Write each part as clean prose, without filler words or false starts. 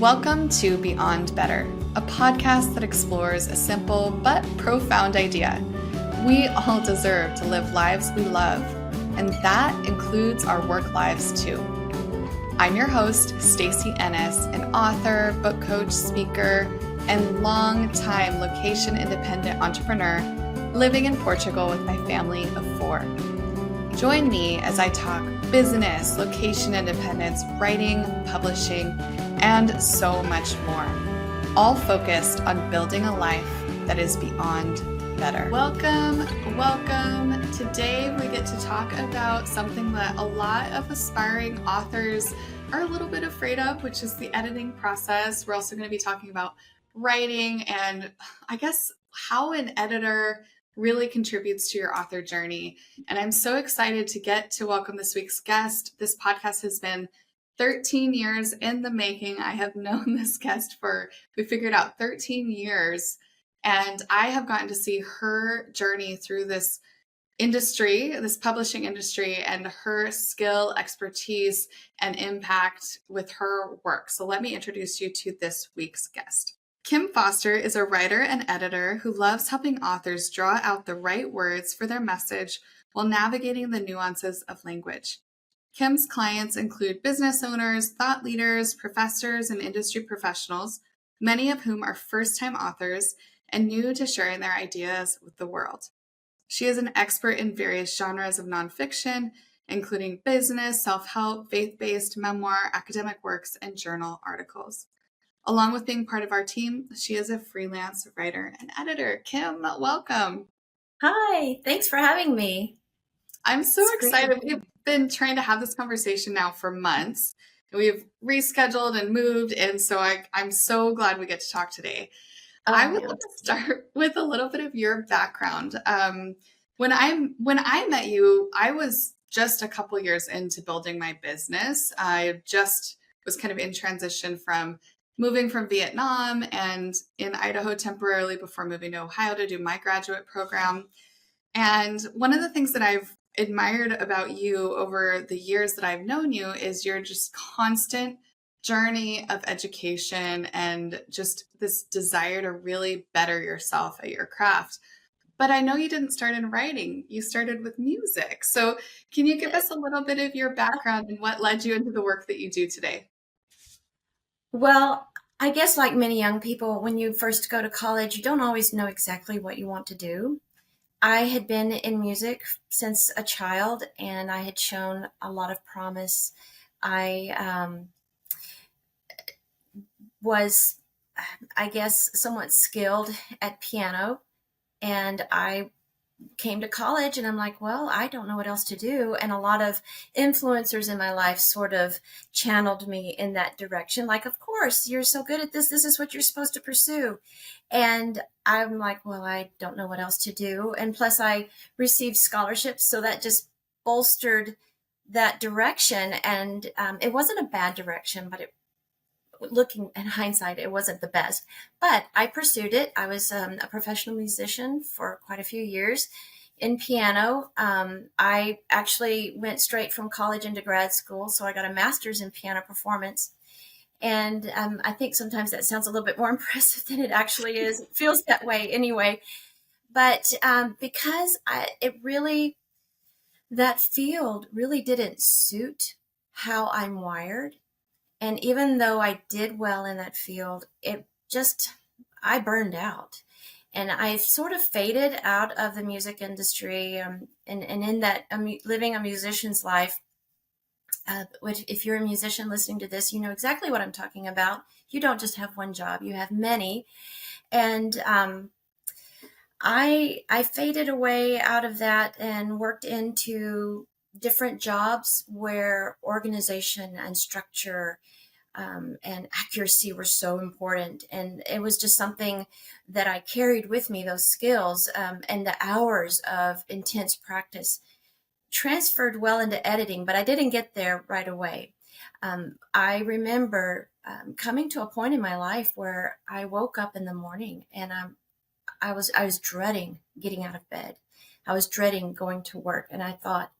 Welcome to Beyond Better, a podcast that explores a simple but profound idea. We all deserve to live lives we love, and that includes our work lives too. I'm your host, Stacey Ennis, an author, book coach, speaker, and long-time location-independent entrepreneur living in Portugal with my family of 4. Join me as I talk business, location independence, writing, publishing, and so much more, all focused on building a life that is beyond better. Welcome. Today we get to talk about something that a lot of aspiring authors are a little bit afraid of, which is the editing process. We're also going to be talking about writing and I guess how an editor really contributes to your author journey. And I'm so excited to get to welcome this week's guest. This podcast has been 13 years in the making. I have known this guest we figured out 13 years. And I have gotten to see her journey through this industry, this publishing industry, and her skill, expertise, and impact with her work. So let me introduce you to this week's guest. Kim Foster is a writer and editor who loves helping authors draw out the right words for their message while navigating the nuances of language. Kim's clients include business owners, thought leaders, professors, and industry professionals, many of whom are first-time authors and new to sharing their ideas with the world. She is an expert in various genres of nonfiction, including business, self-help, faith-based, memoir, academic works, and journal articles. Along with being part of our team, she is a freelance writer and editor. Kim, welcome. Hi, thanks for having me. I'm so excited. We've been trying to have this conversation now for months. We've rescheduled and moved, and so I'm so glad we get to talk today. I would love to start with a little bit of your background. When I met you, I was just a couple years into building my business. I just was kind of in transition from moving from Vietnam and in Idaho temporarily before moving to Ohio to do my graduate program. And one of the things that I've admired about you over the years that I've known you is your just constant journey of education and just this desire to really better yourself at your craft. But I know you didn't start in writing. You started with music. So can you give us a little bit of your background and what led you into the work that you do today? Well, I guess like many young people, when you first go to college, you don't always know exactly what you want to do. I had been in music since a child, and I had shown a lot of promise. I was, I guess, somewhat skilled at piano, and I came to college and I'm like, well, I don't know what else to do. And a lot of influencers in my life sort of channeled me in that direction. Like, of course, you're so good at this. This is what you're supposed to pursue. And I'm like, well, I don't know what else to do. And plus I received scholarships. So that just bolstered that direction. And it wasn't a bad direction, but looking in hindsight, it wasn't the best, but I pursued it. I was a professional musician for quite a few years in piano. I actually went straight from college into grad school, so I got a master's in piano performance. And I think sometimes that sounds a little bit more impressive than it actually is. It feels that way anyway. But because that field really didn't suit how I'm wired. And even though I did well in that field, I burned out. And I sort of faded out of the music industry. And in that living a musician's life, which if you're a musician listening to this, you know exactly what I'm talking about. You don't just have one job, you have many. And I faded away out of that and worked into different jobs where organization and structure and accuracy were so important. And it was just something that I carried with me, those skills and the hours of intense practice transferred well into editing, but I didn't get there right away. I remember coming to a point in my life where I woke up in the morning and I was dreading getting out of bed. I was dreading going to work. And I thought,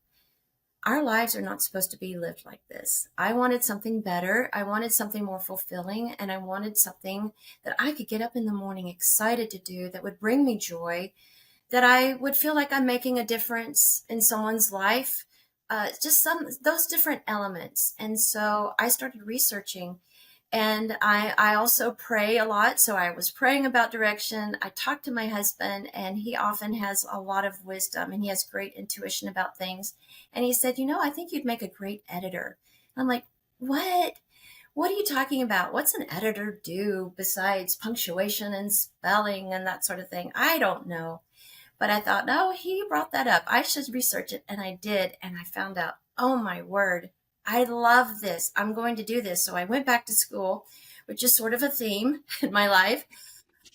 our lives are not supposed to be lived like this. I wanted something better. I wanted something more fulfilling. And I wanted something that I could get up in the morning excited to do that would bring me joy, that I would feel like I'm making a difference in someone's life. Just some those different elements. And so I started researching, and I also pray a lot. So I was praying about direction. I talked to my husband, and he often has a lot of wisdom and he has great intuition about things. And he said, I think you'd make a great editor. I'm like, what? What are you talking about? What's an editor do besides punctuation and spelling and that sort of thing? I don't know. But I thought, no, he brought that up. I should research it. And I did. And I found out, oh my word, I love this. I'm going to do this. So I went back to school, which is sort of a theme in my life.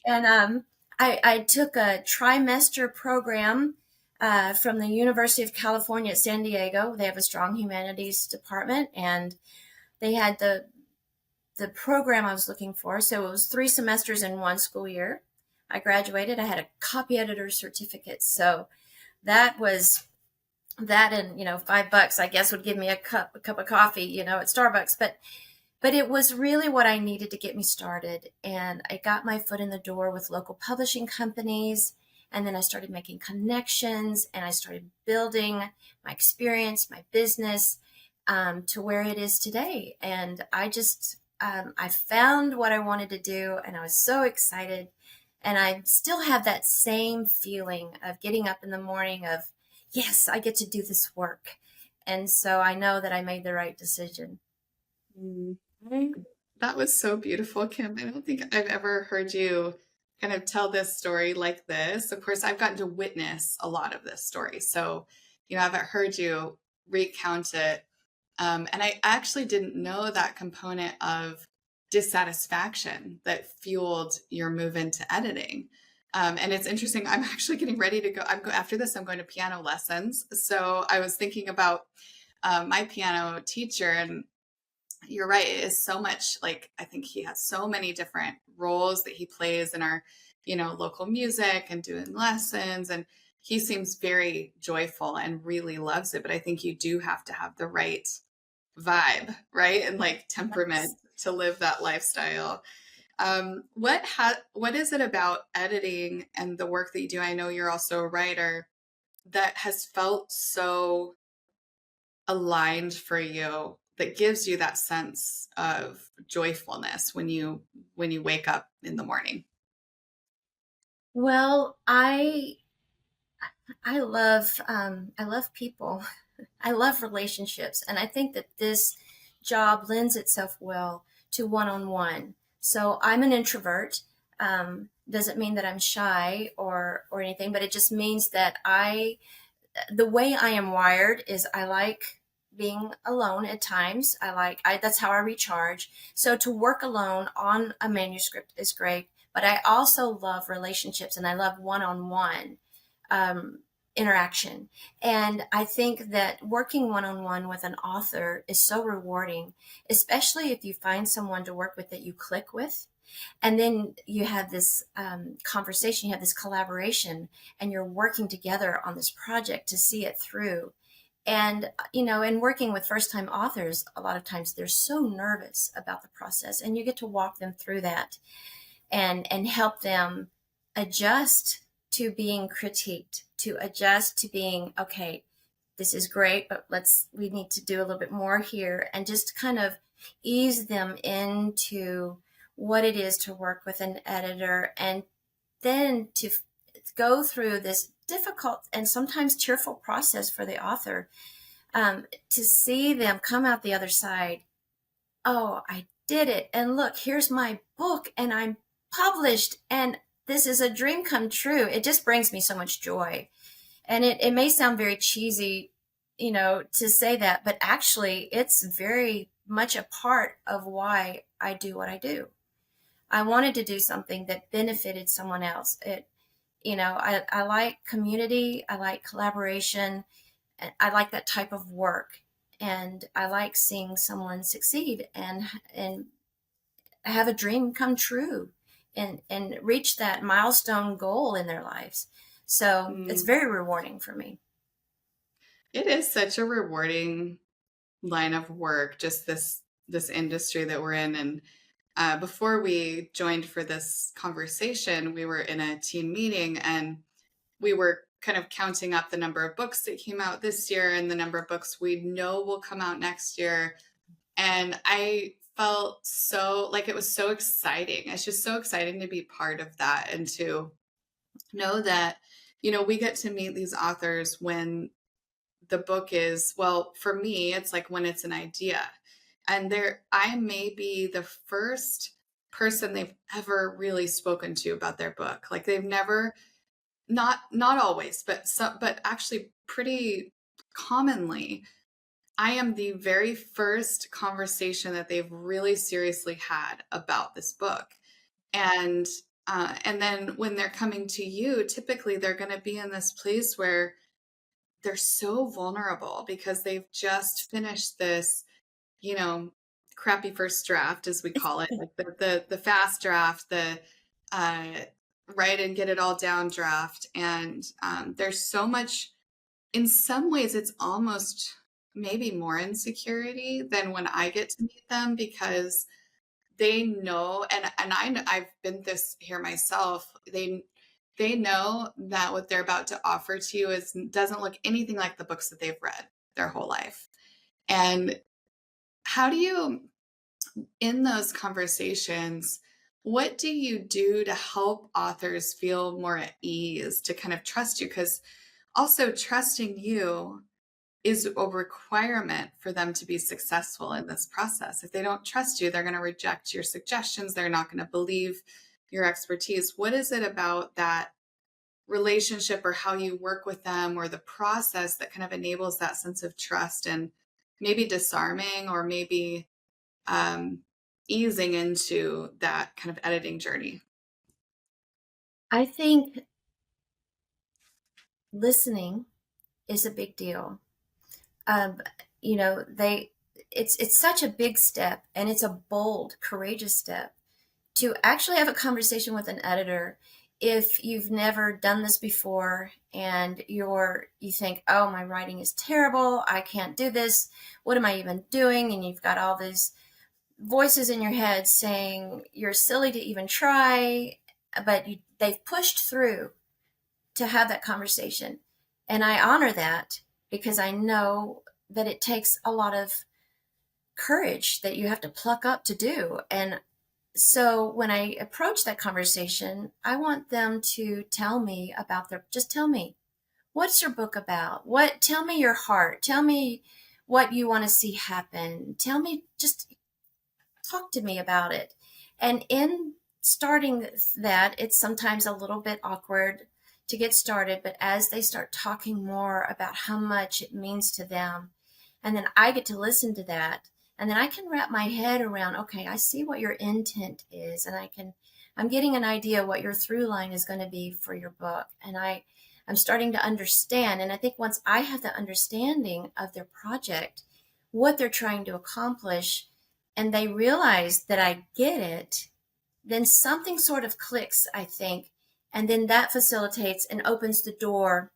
And I took a trimester program from the University of California at San Diego. They have a strong humanities department, and they had the program I was looking for. So it was 3 semesters in one school year. I graduated. I had a copy editor certificate. So that was that, and $5 I guess would give me a cup of coffee, at Starbucks. But it was really what I needed to get me started. And I got my foot in the door with local publishing companies. And then I started making connections, and I started building my experience, my business, to where it is today. And I found what I wanted to do, and I was so excited. And I still have that same feeling of getting up in the morning of, yes, I get to do this work. And so I know that I made the right decision. Mm. That was so beautiful, Kim. I don't think I've ever heard you kind of tell this story like this. Of course, I've gotten to witness a lot of this story. So, I haven't heard you recount it. And I actually didn't know that component of dissatisfaction that fueled your move into editing. And it's interesting. I'm actually getting ready to go. After this, I'm going to piano lessons. So I was thinking about my piano teacher, and you're right. It is so much, like, I think he has so many different roles that he plays in our, local music and doing lessons. And he seems very joyful and really loves it. But I think you do have to have the right vibe, right? And like temperament to live that lifestyle. What is it about editing and the work that you do? I know you're also a writer, that has felt so aligned for you, that gives you that sense of joyfulness when you wake up in the morning? Well, I love people. I love relationships, and I think that this job lends itself well to one-on-one. So I'm an introvert. Doesn't mean that I'm shy or anything, but it just means that the way I am wired is I like being alone at times. That's how I recharge. So to work alone on a manuscript is great, but I also love relationships, and I love one-on-one um, interaction. And I think that working one-on-one with an author is so rewarding, especially if you find someone to work with that you click with. And then you have this conversation, you have this collaboration, and you're working together on this project to see it through. And, in working with first time authors, a lot of times they're so nervous about the process, and you get to walk them through that and help them adjust to being critiqued, to adjust to being, okay, this is great, but we need to do a little bit more here, and just kind of ease them into what it is to work with an editor, and then to go through this difficult and sometimes tearful process for the author, to see them come out the other side. Oh, I did it. And look, here's my book, and I'm published, and this is a dream come true. It just brings me so much joy. And it may sound very cheesy, to say that, but actually it's very much a part of why I do what I do. I wanted to do something that benefited someone else. I like community, I like collaboration, and I like that type of work. And I like seeing someone succeed and have a dream come true and reach that milestone goal in their lives. So it's Mm. very rewarding for me. It is such a rewarding line of work, just this industry that we're in. And before we joined for this conversation, we were in a team meeting and we were kind of counting up the number of books that came out this year and the number of books we know will come out next year. And I felt so like it was so exciting. It's just so exciting to be part of that and to know that, we get to meet these authors when the book is, well, for me, it's like when it's an idea. And I may be the first person they've ever really spoken to about their book. Like they've never, not always, but actually pretty commonly, I am the very first conversation that they've really seriously had about this book. And then when they're coming to you, typically they're going to be in this place where they're so vulnerable because they've just finished this, you know, crappy first draft, as we call it, like the fast draft, the uh, write and get it all down draft. And there's so much, in some ways, it's almost maybe more insecurity than when I get to meet them because they know, I've been this here myself. They know that what they're about to offer to you doesn't look anything like the books that they've read their whole life. And how do you, in those conversations, what do you do to help authors feel more at ease to kind of trust you? Because also trusting you is a requirement for them to be successful in this process. If they don't trust you, they're going to reject your suggestions. They're not going to believe your expertise. What is it about that relationship or how you work with them or the process that kind of enables that sense of trust and maybe disarming or maybe easing into that kind of editing journey? I think listening is a big deal. Um, it's such a big step, and it's a bold, courageous step to actually have a conversation with an editor if you've never done this before and you think, oh, my writing is terrible, I can't do this, what am I even doing? And you've got all these voices in your head saying you're silly to even try, but they've pushed through to have that conversation. And I honor that because I know that it takes a lot of courage that you have to pluck up to do. And so when I approach that conversation, I want them to tell me about just tell me, what's your book about? Tell me your heart. Tell me what you want to see happen. Tell me, just talk to me about it. And in starting that, it's sometimes a little bit awkward to get started, but as they start talking more about how much it means to them, and then I get to listen to that, and then I can wrap my head around, okay, I see what your intent is, and I'm getting an idea what your through line is going to be for your book, and I'm starting to understand. And I think once I have the understanding of their project, what they're trying to accomplish, and they realize that I get it, then something sort of clicks, I think. And then that facilitates and opens the door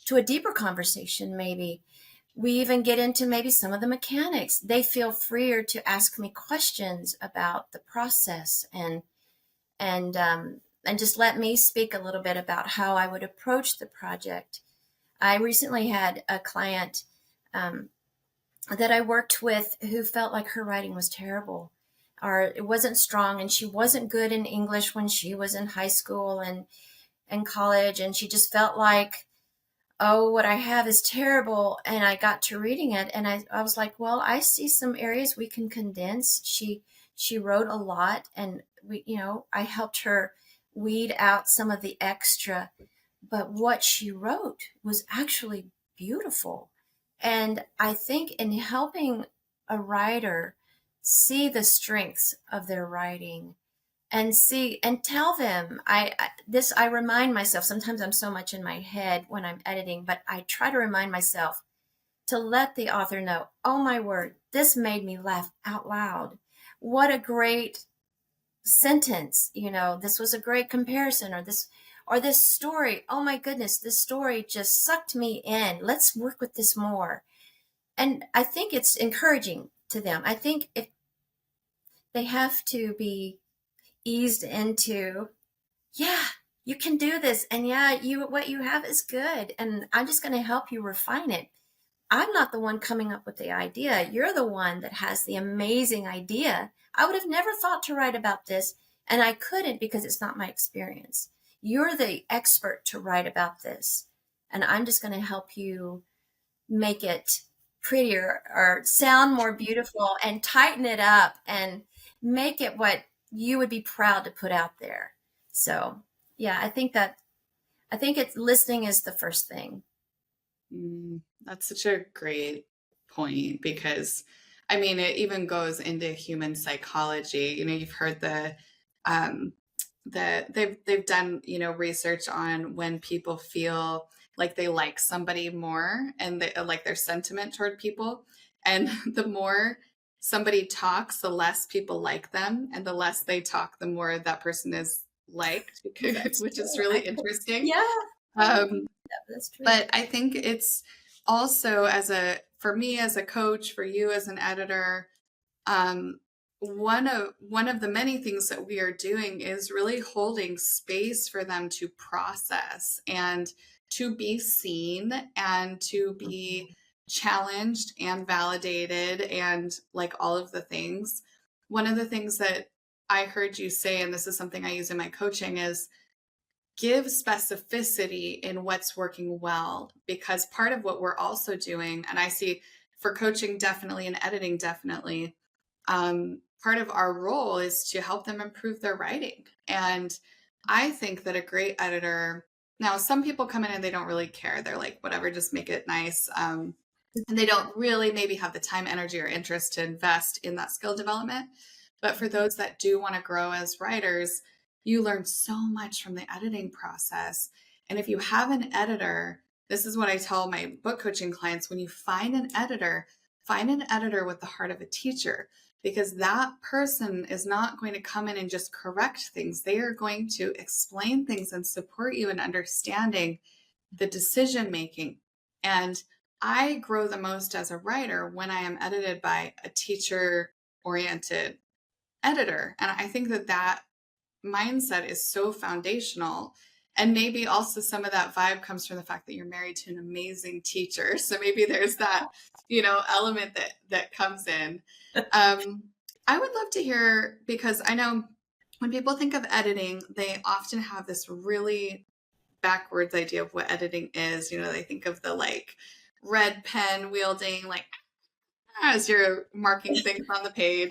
to a deeper conversation, maybe. We even get into maybe some of the mechanics. They feel freer to ask me questions about the process and just let me speak a little bit about how I would approach the project. I recently had a client that I worked with who felt like her writing was terrible, or it wasn't strong, and she wasn't good in English when she was in high school and college, and she just felt like, oh, what I have is terrible. And I got to reading it, and I was like, well, I see some areas we can condense. She wrote a lot, and I helped her weed out some of the extra, but what she wrote was actually beautiful. And I think in helping a writer see the strengths of their writing and see and tell them, I remind myself, sometimes I'm so much in my head when I'm editing, but I try to remind myself to let the author know, oh my word, this made me laugh out loud. What a great sentence, this was a great comparison, Or this story, oh my goodness, this story just sucked me in. Let's work with this more. And I think it's encouraging to them. I think if they have to be eased into, yeah, you can do this. And yeah, what you have is good. And I'm just going to help you refine it. I'm not the one coming up with the idea. You're the one that has the amazing idea. I would have never thought to write about this, and I couldn't because it's not my experience. You're the expert to write about this, and I'm just going to help you make it prettier or sound more beautiful and tighten it up and make it what you would be proud to put out there. So, yeah, I think it's listening is the first thing. That's such a great point because I mean it even goes into human psychology. You've heard um they've done, research on when people feel like they like somebody more and they like their sentiment toward people. And the more somebody talks, the less people like them, and the less they talk, the more that person is liked, That's which is true. really interesting. Yeah, Um, that's true. but I think it's also for me as a coach, for you as an editor, um, one of the many things that we are doing is really holding space for them to process and to be seen and to be challenged and validated and like all of the things. One of the things that I heard you say, and this is something I use in my coaching, is give specificity in what's working well, because part of what we're also doing, and I see for coaching definitely and editing definitely, part of our role is to help them improve their writing. And I think that a great editor, now some people come in and they don't really care, they're like whatever, just make it nice, and they don't really maybe have the time, energy, or interest to invest in that skill development. But for those that do want to grow as writers, you learn so much from the editing process. And if you have an editor, this is what I tell my book coaching clients: when you find an editor with the heart of a teacher, because that person is not going to come in and just correct things. They are going to explain things and support you in understanding the decision making. And I grow the most as a writer when I am edited by a teacher oriented editor. And I think that mindset is so foundational. And maybe also some of that vibe comes from the fact that you're married to an amazing teacher. So maybe there's that, element that comes in. I would love to hear, because I know when people think of editing, they often have this really backwards idea of what editing is. They think of the like red pen wielding, like as you're marking things on the page.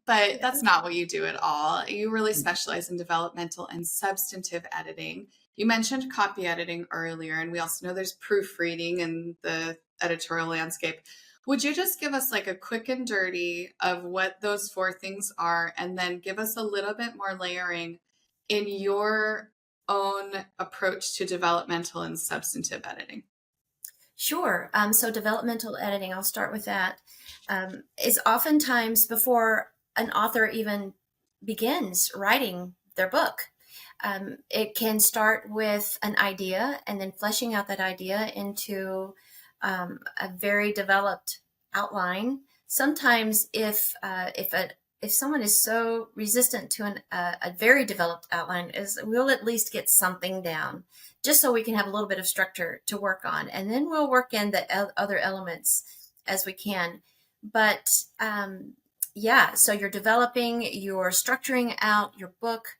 But that's not what you do at all. You really specialize in developmental and substantive editing. You mentioned copy editing earlier, and we also know there's proofreading in the editorial landscape. Would you just give us like a quick and dirty of what those four things are, and then give us a little bit more layering in your own approach to developmental and substantive editing? Sure. So developmental editing, I'll start with that, is oftentimes before an author even begins writing their book. It can start with an idea and then fleshing out that idea into a very developed outline. Sometimes, if someone is so resistant to a very developed outline, is we'll at least get something down, just so we can have a little bit of structure to work on, and then we'll work in the other elements as we can. But yeah, so you're developing, you're structuring out your book.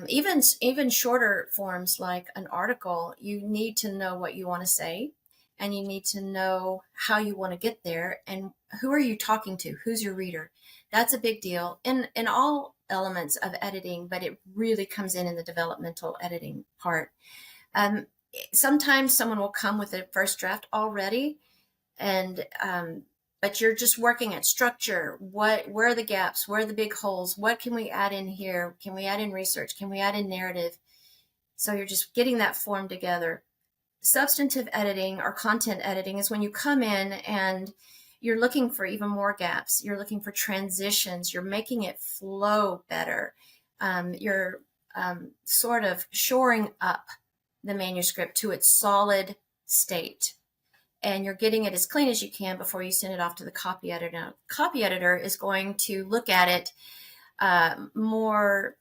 Even shorter forms like an article, you need to know what you want to say, and you need to know how you want to get there, and who are you talking to? Who's your reader? That's a big deal in all elements of editing, but it really comes in the developmental editing part. Um, Sometimes someone will come with a first draft already, and but you're just working at structure. Where are the gaps? Where are the big holes? What can we add in here? Can we add in research? Can we add in narrative? So you're just getting that form together. Substantive editing or content editing is when you come in and you're looking for even more gaps. You're looking for transitions. You're making it flow better. You're sort of shoring up the manuscript to its solid state. And you're getting it as clean as you can before you send it off to the copy editor. Now, copy editor is going to look at it more,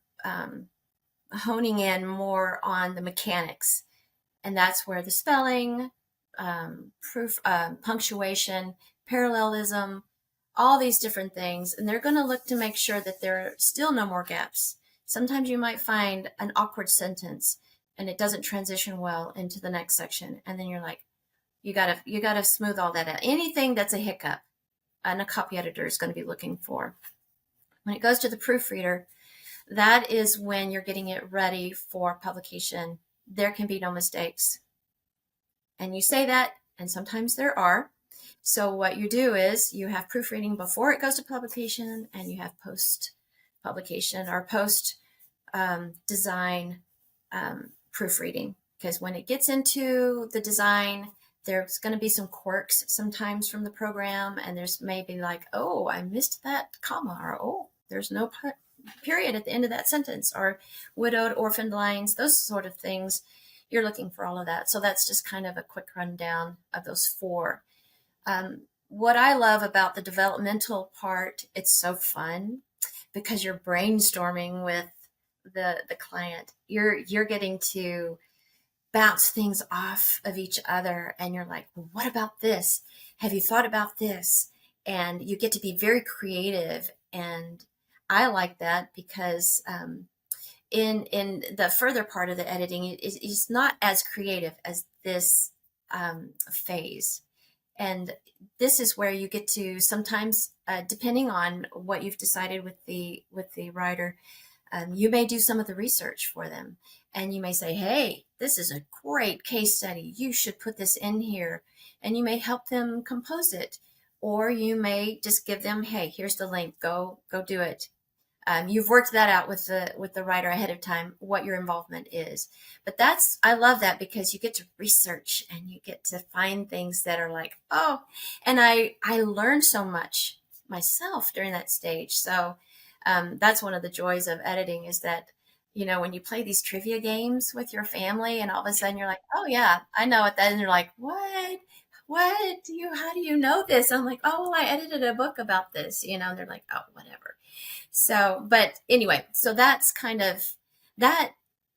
honing in more on the mechanics. And that's where the spelling, proof, punctuation, parallelism, all these different things. And they're going to look to make sure that there are still no more gaps. Sometimes you might find an awkward sentence and it doesn't transition well into the next section. And then you're like, you gotta smooth all that out. Anything that's a hiccup, and a copy editor is going to be looking for. When it goes to the proofreader, that is when you're getting it ready for publication. There can be no mistakes. And you say that, and sometimes there are. So what you do is you have proofreading before it goes to publication, and you have post publication or post design proofreading. Because when it gets into the design, there's going to be some quirks sometimes from the program, and there's maybe like, oh, I missed that comma, or oh, there's no period at the end of that sentence, or widowed, orphaned lines, those sort of things. You're looking for all of that. So that's just kind of a quick rundown of those four. What I love about the developmental part, it's so fun because you're brainstorming with the client. You're getting to bounce things off of each other, and you're like, well, what about this? Have you thought about this? And you get to be very creative. And I like that because in the further part of the editing, it's not as creative as this phase. And this is where you get to sometimes, depending on what you've decided with the writer, you may do some of the research for them, and you may say, hey, this is a great case study. You should put this in here. And you may help them compose it. Or you may just give them, hey, here's the link. Go do it. You've worked that out with the writer ahead of time, what your involvement is. But I love that because you get to research and you get to find things that are like, oh, and I learned so much myself during that stage. So that's one of the joys of editing, is that, when you play these trivia games with your family and all of a sudden you're like, oh yeah, I know what that is. And you're like, what? How do you know this? I'm like, oh, I edited a book about this, they're like, oh, whatever. So, but anyway, so that's kind of, that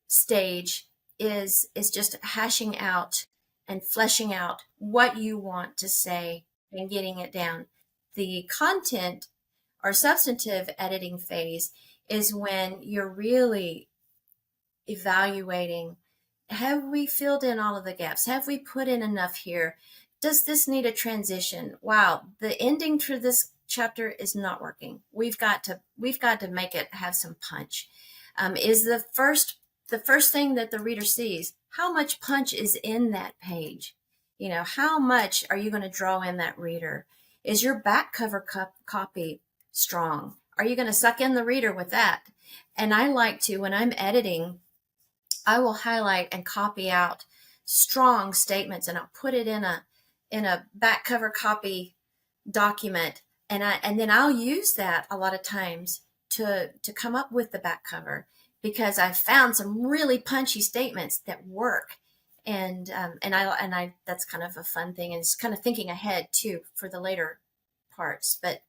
stage is just hashing out and fleshing out what you want to say and getting it down. The content or substantive editing phase is when you're really evaluating, have we filled in all of the gaps? Have we put in enough here? Does this need a transition? Wow, the ending to this chapter is not working. We've got to make it have some punch. Is the first thing that the reader sees, how much punch is in that page? How much are you going to draw in that reader? Is your back cover copy strong? Are you going to suck in the reader with that? And I like to, when I'm editing, I will highlight and copy out strong statements, and I'll put it in a back cover copy document, and then I'll use that a lot of times to come up with the back cover, because I've found some really punchy statements that work, and I that's kind of a fun thing, and it's kind of thinking ahead too for the later parts. But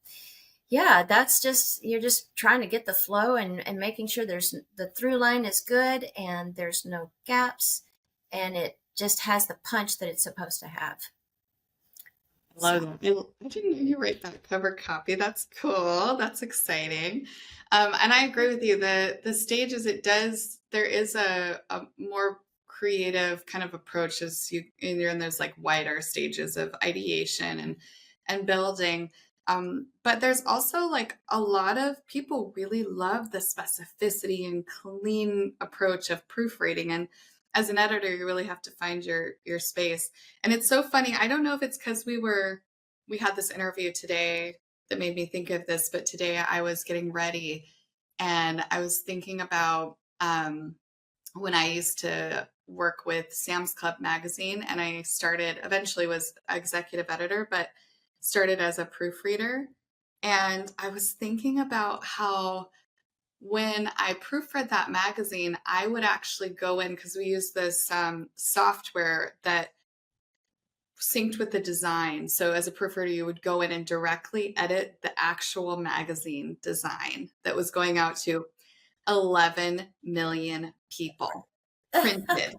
yeah, that's just, you're just trying to get the flow and making sure the through line is good and there's no gaps, and it just has the punch that it's supposed to have. I love that. I didn't know you write that cover copy. That's cool. That's exciting. And I agree with you. The stages, there is a more creative kind of approach as you're in those like wider stages of ideation and building. But there's also like a lot of people really love the specificity and clean approach of proofreading. And as an editor, you really have to find your space. And it's so funny. I don't know if it's because we had this interview today that made me think of this, but today I was getting ready and I was thinking about when I used to work with Sam's Club magazine, and I eventually was executive editor, but started as a proofreader. And I was thinking about how when I proofread that magazine, I would actually go in because we use this software that synced with the design. So as a proofreader, you would go in and directly edit the actual magazine design that was going out to 11 million people printed.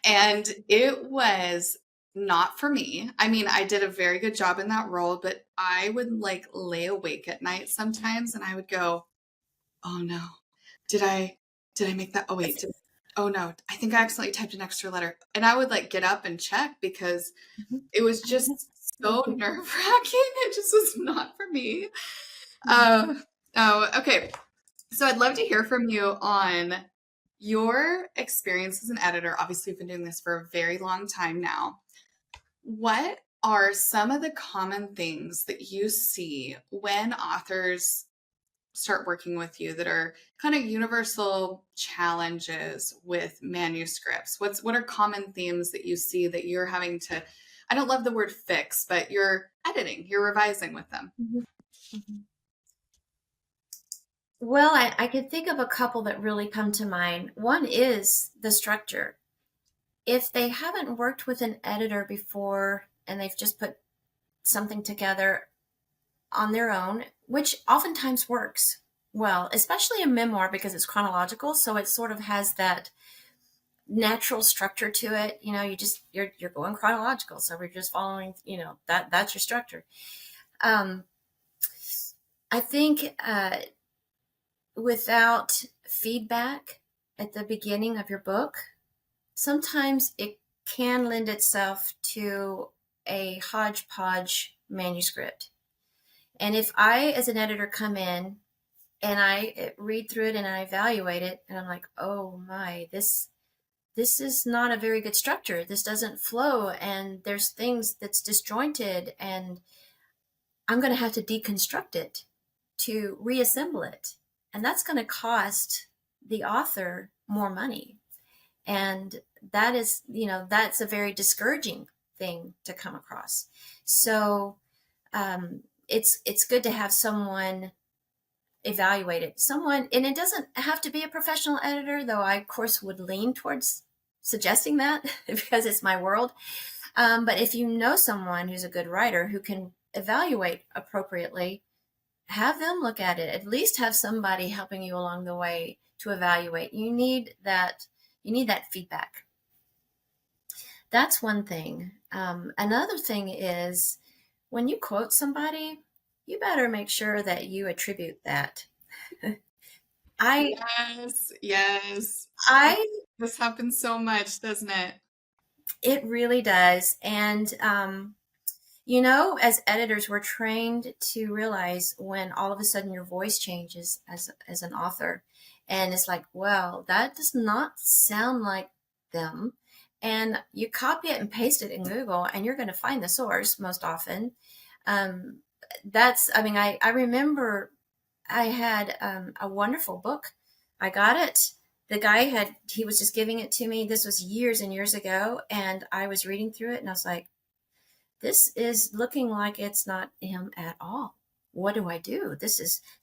And it was not for me. I mean, I did a very good job in that role, but I would like lay awake at night sometimes and I would go, oh no, did I make that? Oh wait, oh no, I think I accidentally typed an extra letter. And I would like get up and check because it was just so nerve-wracking. It just was not for me. Okay. So I'd love to hear from you on your experience as an editor. Obviously, you've been doing this for a very long time now. What are some of the common things that you see when authors start working with you that are kind of universal challenges with manuscripts? What are common themes that you see that you're having to, I don't love the word fix, but you're editing, you're revising with them? Well, I could think of a couple that really come to mind. One is the structure. If they haven't worked with an editor before and they've just put something together on their own, which oftentimes works well, especially a memoir because it's chronological, so it sort of has that natural structure to it. You're going chronological, so we're just following, that's your structure. I think without feedback at the beginning of your book, sometimes it can lend itself to a hodgepodge manuscript. And if I, as an editor, come in and I read through it and I evaluate it, and I'm like, oh my, this is not a very good structure. This doesn't flow, and there's things that's disjointed, and I'm going to have to deconstruct it to reassemble it. And that's going to cost the author more money. And that is, that's a very discouraging thing to come across. So it's good to have someone evaluate it. And it doesn't have to be a professional editor, though I, of course, would lean towards suggesting that because it's my world. But if you know someone who's a good writer who can evaluate appropriately, have them look at it. At least have somebody helping you along the way to evaluate. You need that feedback. That's one thing. Another thing is when you quote somebody, you better make sure that you attribute that. Yes. This happens so much, doesn't it? It really does. And as editors, we're trained to realize when all of a sudden your voice changes as an author, and it's like, well, that does not sound like them. And you copy it and paste it in Google, and you're going to find the source most often. I remember I had a wonderful book. I got it. The guy he was just giving it to me. This was years and years ago, and I was reading through it, and I was like, this is looking like it's not him at all. What do I do?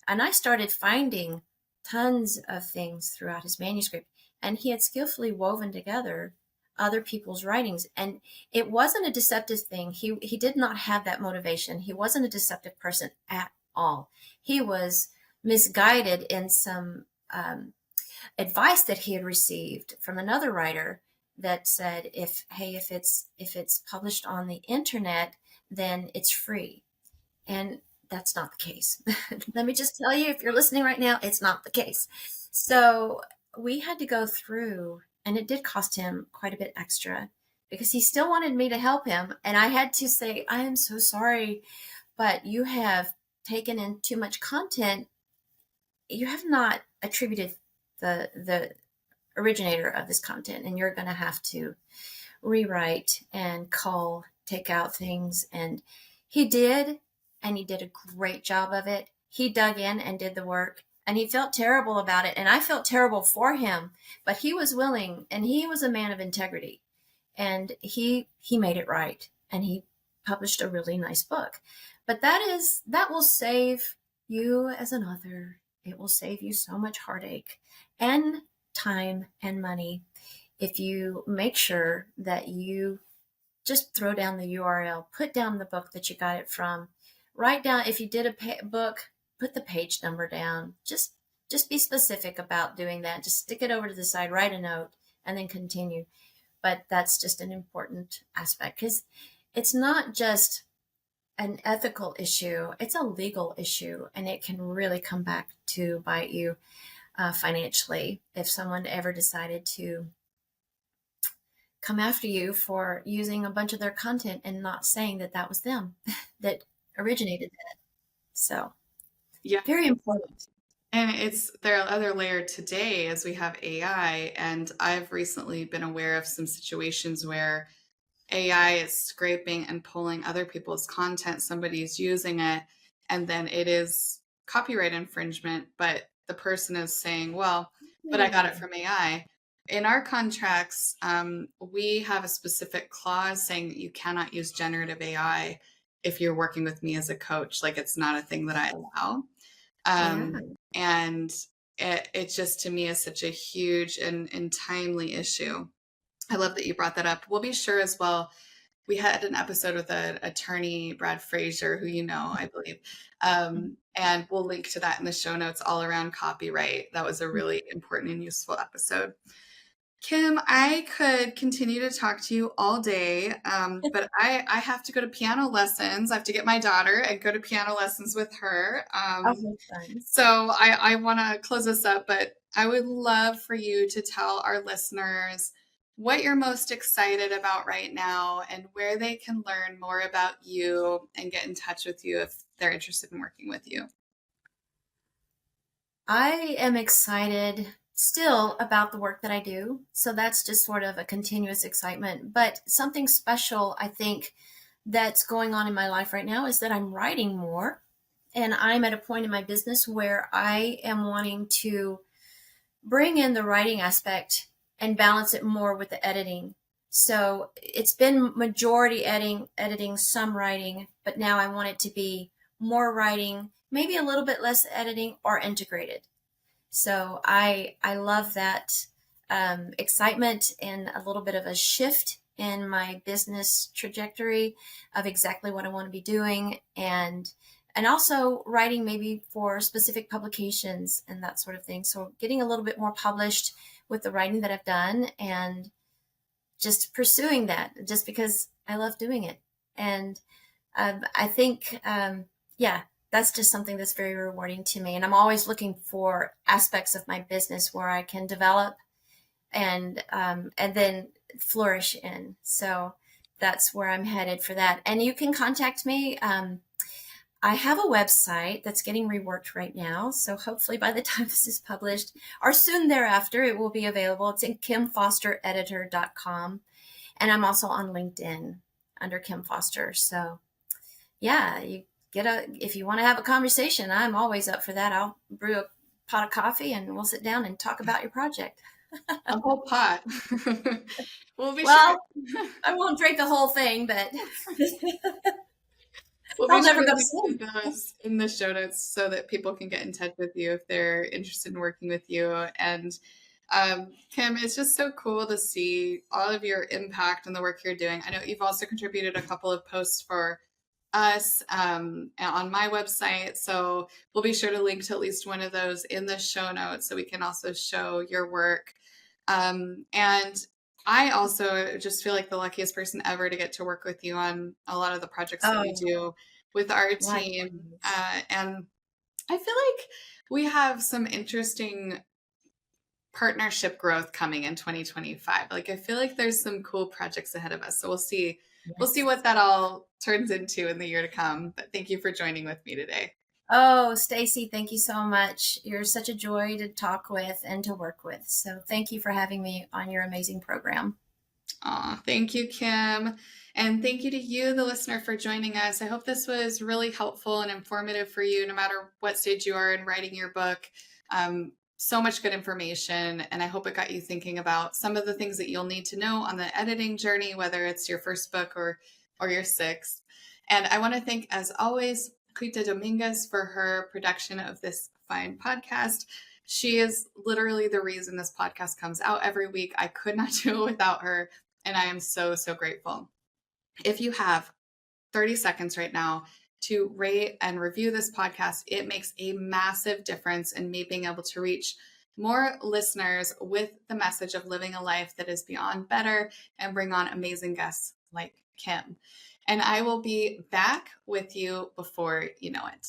And I started finding tons of things throughout his manuscript, and he had skillfully woven together other people's writings. And it wasn't a deceptive thing. He did not have that motivation. He wasn't a deceptive person at all. He was misguided in some advice that he had received from another writer that said, if it's published on the internet, then it's free. And that's not the case. Let me just tell you, if you're listening right now, it's not the case. So we had to go through, and it did cost him quite a bit extra because he still wanted me to help him. And I had to say, I am so sorry, but you have taken in too much content. You have not attributed the originator of this content, and you're going to have to rewrite and take out things. And he did, and he did a great job of it. He dug in and did the work, and he felt terrible about it, and I felt terrible for him, but he was willing, and he was a man of integrity, and he made it right, and he published a really nice book. But that will save you as an author It will save you so much heartache and time and money if you make sure that you just throw down the URL, put down the book that you got it from, write down, if you did a book, put the page number down. Just be specific about doing that. Just stick it over to the side, write a note, and then continue. But that's just an important aspect, because it's not just an ethical issue, it's a legal issue, and it can really come back to bite you financially if someone ever decided to come after you for using a bunch of their content and not saying that that was them that originated that. So, Yeah. very important. And it's their other layer today as we have AI. And I've recently been aware of some situations where AI is scraping and pulling other people's content. Somebody's using it, and then it is copyright infringement, but the person is saying, well, but I got it from AI. In our contracts, we have a specific clause saying that you cannot use generative AI if you're working with me as a coach. Like, it's not a thing that I allow. Yeah. And it just, to me, is such a huge and timely issue. I love that you brought that up. We'll be sure as well. We had an episode with an attorney, Brad Fraser, who you know, I believe. And we'll link to that in the show notes all around copyright. That was a really important and useful episode. Kim, I could continue to talk to you all day, but I have to go to piano lessons. I have to get my daughter and go to piano lessons with her. Oh, fun. So I want to close this up, but I would love for you to tell our listeners what you're most excited about right now and where they can learn more about you and get in touch with you if they're interested in working with you. I am excited still about the work that I do. So that's just sort of a continuous excitement. But something special, I think, that's going on in my life right now is that I'm writing more. And I'm at a point in my business where I am wanting to bring in the writing aspect and balance it more with the editing. So it's been majority editing, some writing, but now I want it to be more writing, maybe a little bit less editing, or integrated. So I love that excitement and a little bit of a shift in my business trajectory of exactly what I want to be doing, and also writing maybe for specific publications and that sort of thing. So getting a little bit more published with the writing that I've done, and just pursuing that just because I love doing it. And I think, yeah, that's just something that's very rewarding to me. And I'm always looking for aspects of my business where I can develop and then flourish in. So that's where I'm headed for that. And you can contact me. I have a website that's getting reworked right now. So hopefully by the time this is published or soon thereafter, it will be available. It's in kimfostereditor.com. And I'm also on LinkedIn under Kim Foster. So yeah, if you want to have a conversation, I'm always up for that. I'll brew a pot of coffee and we'll sit down and talk about your project. A whole pot. We'll be Well, sure. I won't drink the whole thing, but We'll I'll be sure never to go to link sleep. to those in the show notes so that people can get in touch with you if they're interested in working with you. And Kim, it's just so cool to see all of your impact and the work you're doing. I know you've also contributed a couple of posts for us on my website. So we'll be sure to link to at least one of those in the show notes so we can also show your work. And I also just feel like the luckiest person ever to get to work with you on a lot of the projects that we Oh, do with our team. likewise. And I feel like we have some interesting partnership growth coming in 2025. Like, I feel like there's some cool projects ahead of us. So we'll see Yes. what that all turns into in the year to come. But thank you for joining with me today. Oh, Stacy, thank you so much. You're such a joy to talk with and to work with. So thank you for having me on your amazing program. Aw, thank you, Kim. And thank you to you, the listener, for joining us. I hope this was really helpful and informative for you, no matter what stage you are in writing your book. So much good information. And I hope it got you thinking about some of the things that you'll need to know on the editing journey, whether it's your first book or your sixth. And I want to thank, as always, Rita Dominguez for her production of this find podcast. She is literally the reason this podcast comes out every week. I could not do it without her, and I am so, so grateful. If you have 30 seconds right now to rate and review this podcast, it makes a massive difference in me being able to reach more listeners with the message of living a life that is beyond better and bring on amazing guests like Kim. And I will be back with you before you know it.